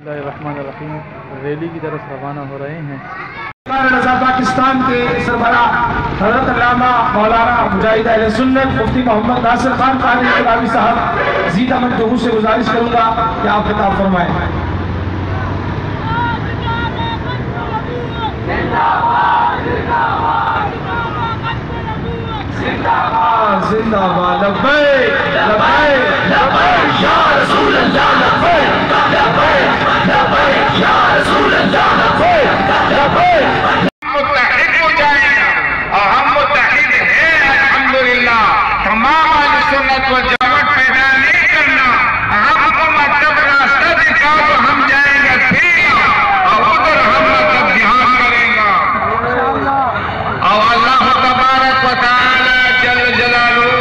बिस्मिल्लाहिर्रहमानिर्रहीम। रैली की तरफ रवाना हो रहे हैं। पाकिस्तान के सरबरा हज़रत अल्लामा मौलाना मुजाहिद अहले सुन्नत मुफ्ती मोहम्मद नासिर खान क़ादी साहब ज़ीदा मंतहू से गुजारिश करूँगा कि आप खिताब फरमाएं। जिंदाबाद लब्बैक लब्बैक लब्बैक या रसूल अल्लाह लब्बैक लब्बैक लब्बैक या रसूल अल्लाह लब्बैक लब्बैक। मुत्तहिद हो जाएगा और हम मुत्तहिद हैं अल्हम्दुलिल्लाह। तमाम अहले सुन्नत वल जमात पैदा नहीं करना, हमको मतलब रास्ता दिखा तो हम जाएंगे फिर और उधर हम मतलब जिहाद करेंगे। और अल्लाह तबारक व तआला जल जलालहू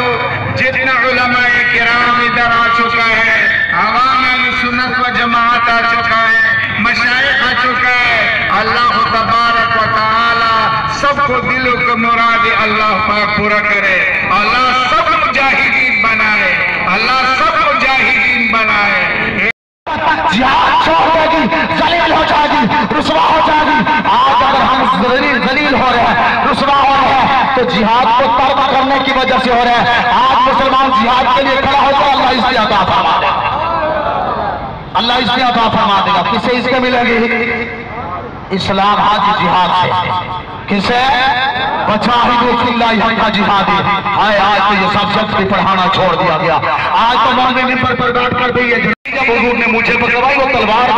जितना उलमाए किराम इधर आ चुका है, अवाम अहले सुन्नत व जमात आ चुका है, मशाइख आ चुका है। अल्लाह तबारक व तआला सबको दिलों को मुराद अल्लाह पाक पूरा करे। अल्लाह सब मुजाहिदीन बनाए, अल्लाह सब मुजाहिदीन बनाए। जिहाद छोड़ देगी, जलील हो जाएगी, रुसवा हो जाएगी। आज अगर हम जलील हो रहे हैं, रुसवा हो रहे हैं, तो जिहाद को तर्क करने की वजह से हो रहे हैं। आज मुसलमान जिहाद के लिए खड़ा होकर अल्लाह इज्जत अता फरमा देगा, अल्लाह इज्जत अता फरमा देगा। किसे इसके मिलेगी? इस्लाम आज जिहाद से किसे बचाहिदुल्लाह जिहादी है। आज तो ये सब शब्द पढ़ाना छोड़ दिया गया। आज तो मौलवी पर बात कर दी है। हुजूर ने मुझे पकड़वाई, वो तलवार